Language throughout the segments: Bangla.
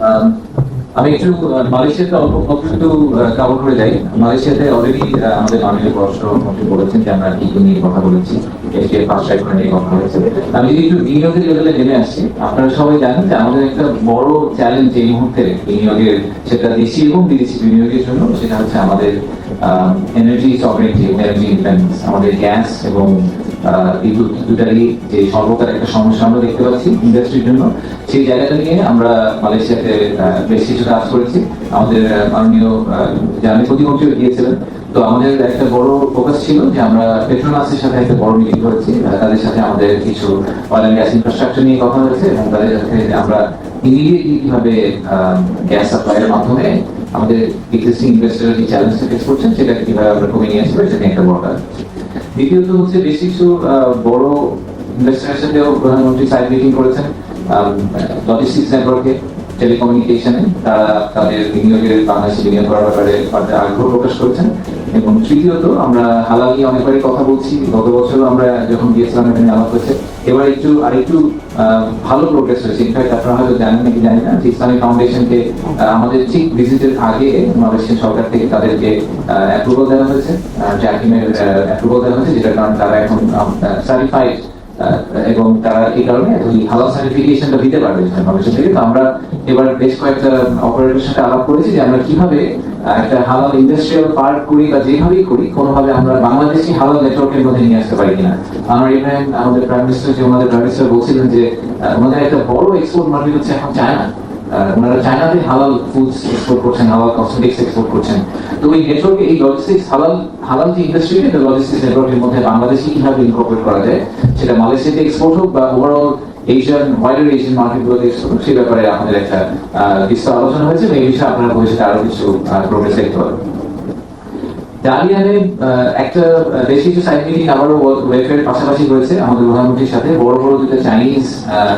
আহ, আমি একটু মালয়েশিয়াতে অল্প একটু কভার করে যাই। মালয়েশিয়াতে অলরেডি আমাদের মাননীয় পররাষ্ট্রমন্ত্রী বলেছেন যে আমরা কি কি নিয়ে কথা বলেছি, এশিয়ার ফার্স্ট সাইক্লোন নিয়ে কথা হয়েছে। আমি যদি একটু বিনিয়োগের লেভেলে নেমে আসছি, আপনারা সবাই জানেন যে আমাদের একটা বড় চ্যালেঞ্জ এই মুহূর্তে বিনিয়োগের, সেটা দেশি এবং বিদেশি বিনিয়োগের জন্য, সেটা হচ্ছে আমাদের এনার্জি সভরেনিটি, এনার্জি ইন্ডিপেন্ডেন্স। আমাদের গ্যাস এবং বিদ্যুৎ দুটারই যে সর্বকার একটা সমস্যা আমরা দেখতে পাচ্ছি ইন্ডাস্ট্রির জন্য, সেই জায়গাটা নিয়ে আমরা মালয়েশিয়াতে বেশ কিছু কাজ করেছি। আমাদের মাননীয় জ্বালানি প্রতিমন্ত্রীও গিয়েছিলেন। তো আমাদের একটা বড় ফোকাস ছিল যে আমরা পেট্রোনাসের সাথে একটা বড় মিটিং করেছি। তাদের সাথে আমাদের কিছু অয়েল অ্যান্ড গ্যাস ইনফ্রাস্ট্রাকচার নিয়ে কথা হয়েছে এবং তাদের সাথে আমরা ইমিডিয়েটলি কিভাবে গ্যাস সাপ্লাইয়ের মাধ্যমে আমাদের এক্সিস্টিং ইনভেস্টররা যে চ্যালেঞ্জটা ফেস করছেন সেটাকে কিভাবে আমরা কমিয়ে নিয়ে আসবো, সেটা একটা বড় কাজ। দ্বিতীয়ত হচ্ছে বেশ কিছু বড় ইনভেস্টরের সাথেও প্রধানমন্ত্রী সাইড মিটিং করেছেন লজিস্টিক্স নেটওয়ার্কে, টেলিকমিউনিকেশনে। তারা তাদের বিনিয়োগের, বাংলাদেশে বিনিয়োগ করার ব্যাপারে আগ্রহ প্রকাশ করেছেন। এবং তৃতীয়ত আমরা হালাল নিয়ে অনেকবারই কথা বলছি, গত বছরও আমরা যখন গিয়েছিলাম এখানে আলাপ হয়েছে। এবার আরেকটু ভালো প্রোগ্রেস হয়েছে। ইনফ্যাক্ট আপনারা হয়তো জানেন নাকি জানি না যে ইসলামিক ফাউন্ডেশনকে আমাদের ঠিক ভিজিটের আগে মালয়েশিয়ান সরকার থেকে তাদেরকে অ্যাপ্রুভাল দেওয়া হয়েছে, ট্র্যাকিংয়ের অ্যাপ্রুভাল দেওয়া হয়েছে, যেটার কারণে তারা এখন সার্টিফাইড এবং তারা এই কারণে ওই হালাল সার্টিফিকেশনটা দিতে পারবে মালয়েশিয়া থেকে। তো আমরা এবার বেশ কয়েকটা অপারেটরের সাথে আলাপ করেছি যে আমরা কিভাবে একটা হালাল ইন্ডাস্ট্রিয়াল পার্ক করি বা যেভাবেই করি কোনোভাবে আমরা বাংলাদেশি হালাল নেটওয়ার্কের মধ্যে নিয়ে আসতে পারি কিনা। আমরা ইব্রাহিম আমাদের প্রাইম মিনিস্টার, যে আমাদের প্রাইম মিনিস্টার বলছিলেন যে আমাদের একটা বড় এক্সপোর্ট মার্কেট হচ্ছে এখন চায়না। ওনারা চায়নাতে হালাল ফুডস এক্সপোর্ট করছেন, হালাল কসমেটিক্স এক্সপোর্ট করছেন। তো ওই নেটওয়ার্কে এই লজিস্টিক্স হালাল যে ইন্ডাস্ট্রি, এটা লজিস্টিক্স নেটওয়ার্কের মধ্যে বাংলাদেশে কিভাবে ইনকর্পোরেট করা যায়, সেটা মালয়েশিয়াতে এক্সপোর্ট হোক বা ওভারঅল ওয়াইডার এশিয়ান মার্কেটগুলোতে এক্সপোর্ট হোক, সেই ব্যাপারে আমাদের একটা বিস্তর আলোচনা হয়েছে এবং এই বিষয়ে আপনারা ভবিষ্যতে আরো কিছু প্রোগ্রেস দেখতে পাবেন। ডালিয়ানে একটা বেশ কিছু সাইড মিটিং আবারও ওয়েলফেয়ারের পাশাপাশি হয়েছে আমাদের প্রধানমন্ত্রীর সাথে। বড় বড় দুটো চাইনিজ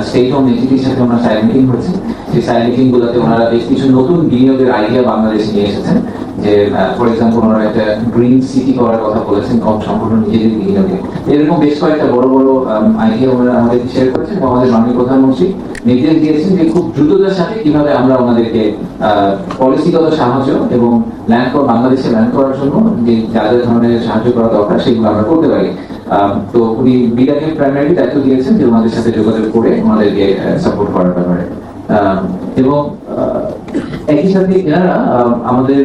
স্টেট ওন এন্টিটির সাথে ওনার সাইড মিটিং হয়েছে। সেই সাইড মিটিং গুলোতে ওনারা বেশ কিছু নতুন বিনিয়োগের আইডিয়া বাংলাদেশে নিয়ে এসেছেন। যে ফর এক্সাম্পল ওনারা একটা গ্রিন সিটি করার কথা বলেছেন, কম সম্পূর্ণ নিজেদের বিনিয়োগে। এরকম বেশ কয়েকটা বড় বড় আইডিয়া ওনারা আমাদের শেয়ার করেছেন এবং আমাদের মাননীয় প্রধানমন্ত্রী নির্দেশ দিয়েছেন যে খুব দ্রুততার সাথে কিভাবে আমরা ওনাদেরকে পলিসিগত সাহায্য এবং বাংলাদেশে ল্যান্ড করার জন্য যে যা যা ধরনের সাহায্য করা দরকার সেগুলো আমরা করতে পারি। তো উনি বিডাকে প্রাইমারি দায়িত্ব দিয়েছেন যে ওনাদের সাথে যোগাযোগ করে ওনাদেরকে সাপোর্ট করার ব্যাপারে। এবং একই সাথে এনারা আমাদের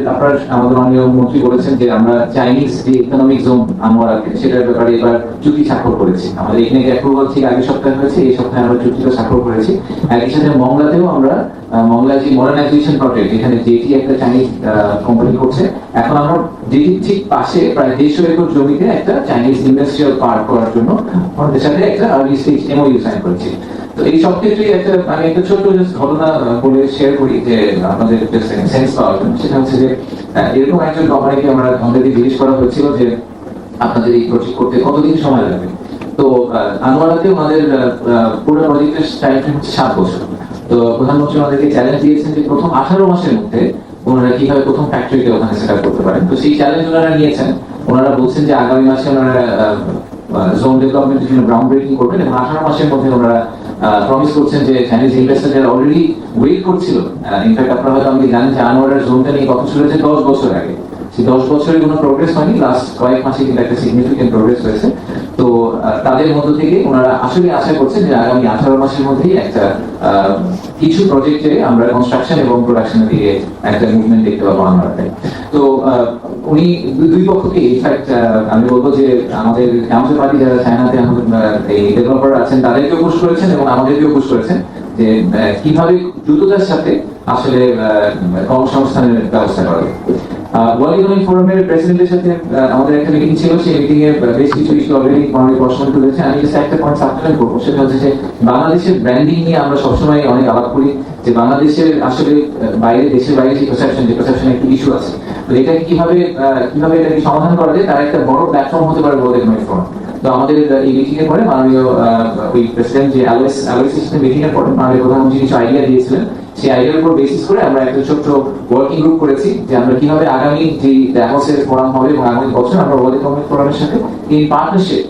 মাননীয় মন্ত্রী বলেছেন যে আমরা চাইনিজ যে ইকোনমিক জোন আনোয়ারাকে, সেটার ব্যাপারে এবার চুক্তি স্বাক্ষর করেছি। আমাদের এখানে অ্যাপ্রুভাল ঠিক আগের সপ্তাহে হয়েছে, এই সপ্তাহে আমরা চুক্তিটা স্বাক্ষর করেছি। একই সাথে মংলাতেও আমরা মংলা যে মডার্নাইজেশন প্রজেক্ট, যেখানে জেটি একটা চাইনিজ কোম্পানি করছে, এখন আমরা জেটির ঠিক পাশে প্রায় 150 একর জমিতে একটা চাইনিজ ইন্ডাস্ট্রিয়াল পার্ক করার জন্য আমাদের সাথে একটা আর্লি স্টেজ এমওইউ সাইন করেছি। তো এই সব ক্ষেত্রে আমি একটা ছোট্ট ঘটনা বলে শেয়ার করি যে আপনাদের সেন্স পাওয়ার জন্য। সেটা হচ্ছে যে এরকম একজন কোম্পানিকে আমাদেরকে জিজ্ঞেস করা হয়েছিল যে আপনাদের এই প্রজেক্ট করতে কতদিন সময় লাগবে। তো আনোয়ারাতে আমাদের পুরো প্রজেক্টের টাইম ফ্রেম হচ্ছে 7 বছর। তো প্রধানমন্ত্রী আমাদেরকে চ্যালেঞ্জ দিয়েছেন যে প্রথম 18 মাসের মধ্যে ওনারা কিভাবে প্রথম ফ্যাক্টরিকে ওখানে সেট আপ করতে পারেন। তো সেই চ্যালেঞ্জ ওনারা নিয়েছেন। ওনারা বলছেন যে আগামী মাসে ওনারা জোন ডেভেলপমেন্টের জন্য গ্রাউন্ড ব্রেকিং করবেন এবং 18 মাসের মধ্যে ওনারা প্রমিস করছেন যে চাইনিজ ইনভেস্টর যারা অলরেডি ওয়েট করছিল। ইনফ্যাক্ট আপনারা হয়তো আমি জানেন যে আনোয়ারের জোনটা নিয়ে কথা ছিল যে 10 বছর আগে। সেই 10 বছরে কোনো প্রোগ্রেস হয়নি, লাস্ট কয়েক মাসে কিন্তু একটা সিগনিফিকেন্ট প্রোগ্রেস হয়েছে। তো তাদের মধ্য থেকে ওনারা আসলে আশা করছেন যে আগামী 18 মাসের মধ্যেই একটা কিছু প্রজেক্টে আমরা কনস্ট্রাকশন এবং প্রোডাকশনের দিকে একটা মুভমেন্ট দেখতে পাবো আনোয়ারাতে। তো উনি দুই পক্ষকে ইনফ্যাক্ট আমি বলবো যে আমাদের কাউন্সিল পার্টি যারা চায়নাতে আমাদের এই ডেভেলপার আছেন তাদেরকেও পুশ করেছেন এবং আমাদেরকেও পুশ করেছেন যে কিভাবে দ্রুততার সাথে আসলে কর্মসংস্থানের ব্যবস্থা করা যায়। ওয়ার্ল্ড ইকোনমিক ফোরামের প্রেসিডেন্টের সাথে আমাদের একটা মিটিং ছিল। সেই মিটিং এ বেশ কিছু ইস্যু অলরেডি অনেক প্রশ্ন তুলেছে। আমি জাস্ট একটা পয়েন্ট সাবস্টিটিউট করবো, সেটা হচ্ছে যে বাংলাদেশের ব্র্যান্ডিং নিয়ে আমরা সবসময় অনেক আলাপ করি যে বাংলাদেশের আসলে দেশের বাইরে যে পারসেপশন একটা ইস্যু আছে। তো এটাকে কিভাবে এটাকে সমাধান করা যায়, তার একটা বড় প্ল্যাটফর্ম হতে পারে ওয়ার্ল্ড ইকোনমিক ফোরাম। তো আমাদের এই মিটিং এর পরে মাননীয় ওই প্রেসিডেন্ট যে অ্যালোয়েসিস মিটিং এর পরে মাননীয় প্রধানমন্ত্রী কিছু আইডিয়া দিয়েছিলেন। সেই আইডিয়ার উপর বেসিস করে আমরা একটা ছোট্ট ওয়ার্কিং গ্রুপ করেছি যে আমরা কিভাবে আগামী যে ডাভোসের ফোরাম হবে এবং আগামী বছর আমরা ওয়ার্ল্ড ইকোনমিক ফোরামের সাথে ইন পার্টনারশিপ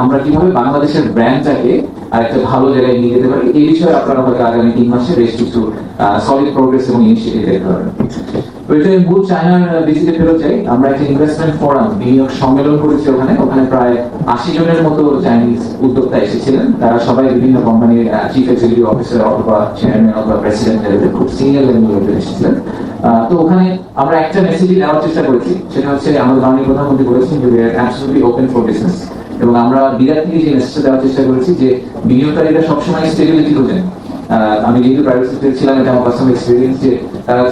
আমরা কিভাবে বাংলাদেশের ব্র্যান্ডটাকে আর একটা ভালো জায়গায় নিয়ে যেতে পারি। এই বিষয়ে আপনারা হয়তো আগামী 3 মাসে বেশ কিছু সলিড প্রোগ্রেস এবং ইনিশিয়েটিভ দেখতে পাবেন। মূল চায়নার ভিজিটে ফেরত যাই, আমরা একটা ইনভেস্টমেন্ট ফোরাম বিনিয়োগ সম্মেলন করেছি ওখানে। ওখানে প্রায় 80 জনের মতো চাইনিজ উদ্যোক্তা এসেছিলেন। তারা সবাই বিভিন্ন কোম্পানির চিফ এক্সিকিউটিভ অফিসার অথবা চেয়ারম্যান অথবা প্রেসিডেন্ট লেভেলে খুব সিনিয়র লেভেলের এসেছিলেন। তো ওখানে আমরা একটা মেসেজই দেওয়ার চেষ্টা করেছি, সেটা হচ্ছে আমাদের মাননীয় প্রধানমন্ত্রী বলেছেন যে we are absolutely open for business. এবং আমরা বিরাট থেকে যে মেসেজটা দেওয়ার চেষ্টা করেছি যে বিনিয়োগকারীরা সবসময় স্টেবিলিটি খোঁজেন। আমি যেহেতু প্রাইভেট সেক্টরে ছিলাম, এটা আমার পার্সোনাল এক্সপিরিয়েন্স যে তারা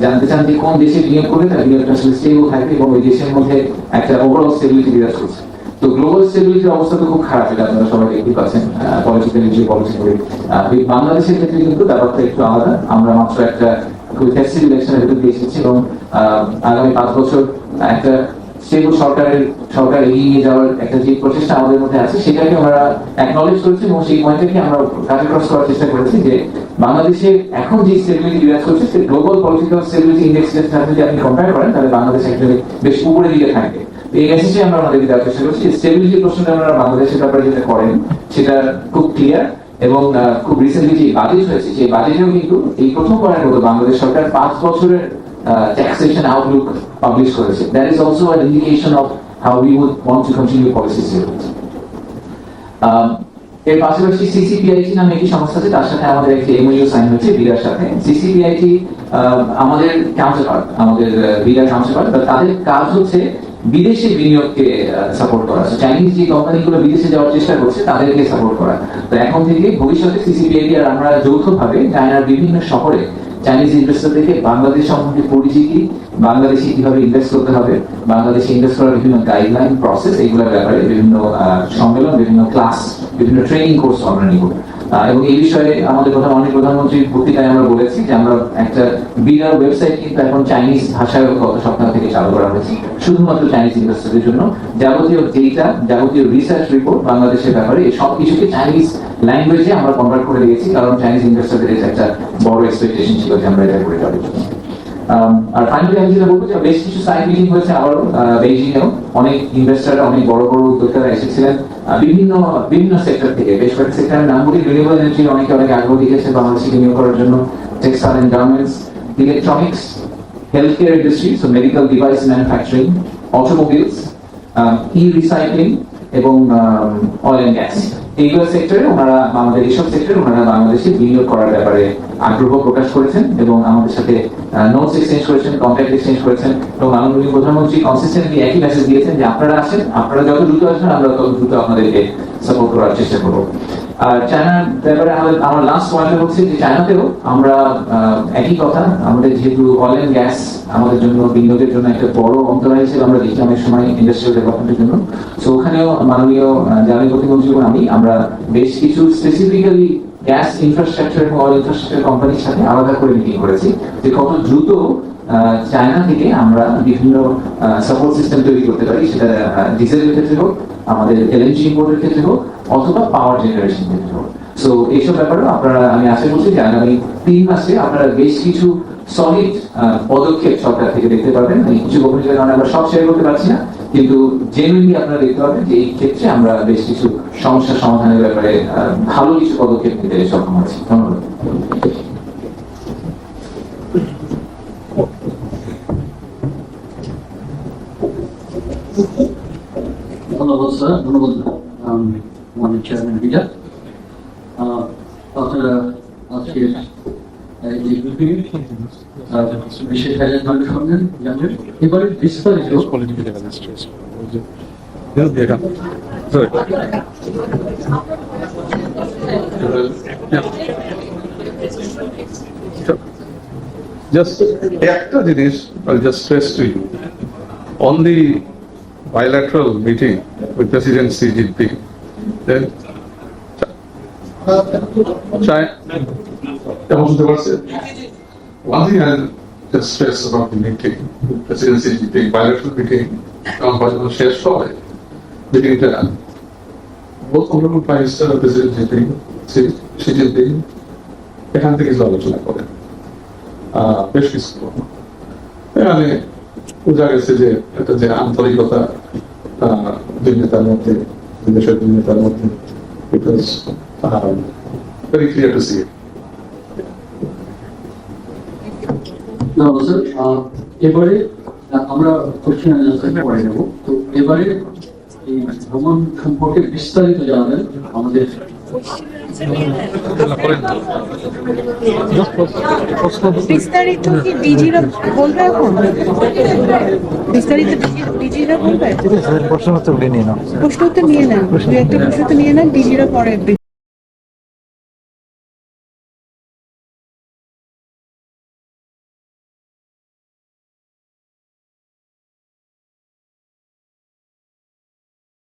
জানতে চান যে কোন দেশে বিনিয়োগ করলে তার বিনিয়োগটা আসলে স্টেবল থাকবে এবং ওই দেশের মধ্যে একটা ওভারঅল স্টেবিলিটি বিরাজ করছে। তো গ্লোবাল স্টেবিলিটির অবস্থা তো খুব খারাপ, এটা আপনারা সবাই দেখতে পাচ্ছেন পলিটিক্যালি যে পলিসি করে। বাংলাদেশের ক্ষেত্রে কিন্তু ব্যাপারটা একটু আলাদা। আমরা মাত্র একটা খুবই ফেস্টিভ ইলেকশনের ভিতর দিয়ে এসেছি এবং আগামী 5 বছর একটা স্টেবল সরকার এগিয়ে নিয়ে যাওয়ার একটা যে প্রচেষ্টা আমাদের মধ্যে আছে সেটাকে আমরা অ্যাকনলেজ করেছি এবং সেই পয়েন্টটাকে আমরা কাজে ক্রস করার চেষ্টা করেছি যে বাংলাদেশে এখন যে স্টেবিলিটি বিরাজ করছে সে গ্লোবাল পলিটিক্যাল স্টেবিলিটি ইন্ডেক্সের সাথে যদি আপনি কম্পেয়ার করেন তাহলে বাংলাদেশ একচুয়ালি বেশ উপরের দিকে থাকবে। এই মেসেজে আমরা আমাদেরকে দেওয়ার চেষ্টা করছি। স্টেবিলিটি প্রশ্নটা আমরা বাংলাদেশের ব্যাপারে যেটা করেন সেটা খুব ক্লিয়ার এবং খুব রিসেন্টলি যে বাজেট হয়েছে সেই বাজেটেও কিন্তু এই প্রথমবারের মতো বাংলাদেশ সরকার 5 বছরের taxation outlook publish করেছে। That is also an indication of how we would want to continue policies here. এর পাশাপাশি সিসিপিআইটি নামে একটি সংস্থা আছে, তার সাথে আমাদের একটি এমওইউ সাইন হয়েছে বিরার সাথে। সিসিপিআইটি আমাদের কাউন্টারপার্ট, আমাদের বিরার কাউন্টারপার্ট, তাদের কাজ হচ্ছে বিদেশে বিনিয়োগকে সাপোর্ট করা। চাইনিজ যে কোম্পানিগুলো বিদেশে যাওয়ার চেষ্টা করছে তাদেরকে সাপোর্ট করা। তো এখন থেকে ভবিষ্যতে সিসিপিআইটি আর আমরা যৌথভাবে চায়নার বিভিন্ন শহরে চাইনিজ ইনভেস্টরদেরকে বাংলাদেশ সম্বন্ধে পরিচিতি, বাংলাদেশে কিভাবে ইনভেস্ট করতে হবে, বাংলাদেশে ইনভেস্ট করার বিভিন্ন গাইডলাইন প্রসেস, এইগুলোর ব্যাপারে বিভিন্ন সম্মেলন, বিভিন্ন ক্লাস, বিভিন্ন ট্রেনিং কোর্স আমরা নিব। এবং এই বিষয়ে আমাদের মাননীয় প্রধানমন্ত্রীর বক্তৃতায় আমরা বলেছি যে আমরা একটা বিরাট ওয়েবসাইট কিন্তু এখন চাইনিজ ভাষায় গত সপ্তাহ থেকে চালু করা হয়েছে শুধুমাত্র চাইনিজ ইনভেস্টরদের জন্য। যাবতীয় ডেটা, যাবতীয় রিসার্চ রিপোর্ট বাংলাদেশের ব্যাপারে এই সব কিছুকে চাইনিজ ল্যাঙ্গুয়েজে আমরা কনভার্ট করে দিয়েছি, কারণ চাইনিজ ইনভেস্টরদের এটা একটা বড় এক্সপেকটেশন ছিল যে আমরা এটা করে যাবো। আর ফাইনালি আমি যেটা বলবো যে বেশ কিছু সাইড মিটিং হয়েছে আবারও বেইজিংয়েও। অনেক ইনভেস্টর, অনেক বড় বড় উদ্যোক্তারা এসেছিলেন বিভিন্ন সেক্টর থেকে। বেশ কয়েকটি সেক্টরের নাম বলি, রিনিউয়েবল এনার্জি অনেকে অনেক আগ্রহ দেখিয়েছে বাংলাদেশে বিনিয়োগ করার জন্য, textile and garments, electronics, health care industry, so medical device manufacturing, automobiles, e recycling এবং অয়েল এন্ড গ্যাস। এইগুলো সেক্টরে ওনারা, আমাদের এইসব সেক্টরে ওনারা বাংলাদেশে বিনিয়োগ করার ব্যাপারে আগ্রহ প্রকাশ করেছেন এবং আমাদের সাথে নোটস এক্সচেঞ্জ করেছেন, কন্ট্যাক্ট এক্সচেঞ্জ করেছেন। এবং মাননীয় প্রধানমন্ত্রী কনসিস্টেন্টলি একই মেসেজ দিয়েছেন যে আপনারা আসেন, আপনারা যত দ্রুত আসবেন আমরা তত দ্রুত আপনাদেরকে সাপোর্ট করার চেষ্টা করবো। আর চায়নার ব্যাপারে আমার লাস্ট পয়েন্ট হচ্ছে যে চায়নাতেও আমরা একই কথা, আমাদের যেহেতু অয়েল এন্ড গ্যাস আমাদের জন্য বিনিয়োগের জন্য একটা বড় অন্তরায় হিসেবে আমরা দেখি অনেক সময় ইন্ডাস্ট্রিয়াল ডেভেলপমেন্টের জন্য। তো ওখানেও মাননীয় জ্বালানি প্রতিমন্ত্রী এবং আমরা বেশ কিছু স্পেসিফিক্যালি গ্যাস ইনফ্রাস্ট্রাকচার এবং অয়েল ইনফ্রাস্ট্রাকচার কোম্পানির সাথে আলাদা করে মিটিং করেছি যে কত দ্রুত চায়না থেকে আমরা বিভিন্ন সাপোর্ট সিস্টেম তৈরি করতে পারি, সেটা ডিজেলের ক্ষেত্রে হোক, আমাদের এলএনজি ইম্পোর্টের ক্ষেত্রে হোক, অথবা পাওয়ার জেনারেশন ক্ষেত্রে হোক। সো এইসব ব্যাপারেও আপনারা, আমি আশা করছি যে আগামী 3 মাসে আপনারা বেশ কিছু সলিড পদক্ষেপ সরকার থেকে দেখতে পাবেন। কিছু গোপনীয়তার কারণে আমরা সব শেয়ার করতে পারছি না, কিন্তু জেনুইনলি আপনারা দেখতে পাবেন যে এই ক্ষেত্রে আমরা বেশ কিছু সমস্যা সমাধানের ব্যাপারে ভালো কিছু পদক্ষেপ নিতে সক্ষম আছি। ধন্যবাদ। ধন্যবাদ স্যার, ধন্যবাদ আমাদের চেয়ারম্যান বিরাট। আপনারা আজকে বিশেষ আয়োজন শুনলেন, জানলেন এবারে বিস্তারিত Just একটা জিনিস I'll just stress to you on the bilateral meeting with President Xi Jinping, then one thing I'll just stress about the meeting with President Xi Jinping, bilateral meeting, শেষ হয় মিটিংটা both honorable Prime Minister and President Xi Jinping এখান থেকে আলোচনা করেন বেশ কিছু। এখানে বোঝা গেছে যে একটা যে আন্তরিকতা দুই নেতার মধ্যে, দুই দেশের দুই নেতার মধ্যে, because very clear to see it. ধন্যবাদ স্যার। এবারে আমরা কোশ্চেন অ্যান্সার পরে নেব। তো এবারে এই ভ্রমণ সম্পর্কে বিস্তারিত জানাবেন আমাদের বিস্তারিত কি ডিজিরা বলবে এখন? বিস্তারিত ডিজিরা বলবে? প্রশ্ন উত্তর নিয়ে নাও। প্রশ্ন উত্তর নিয়ে নেন, দু একটা প্রশ্ন তো নিয়ে নেন, ডিজিরা পরে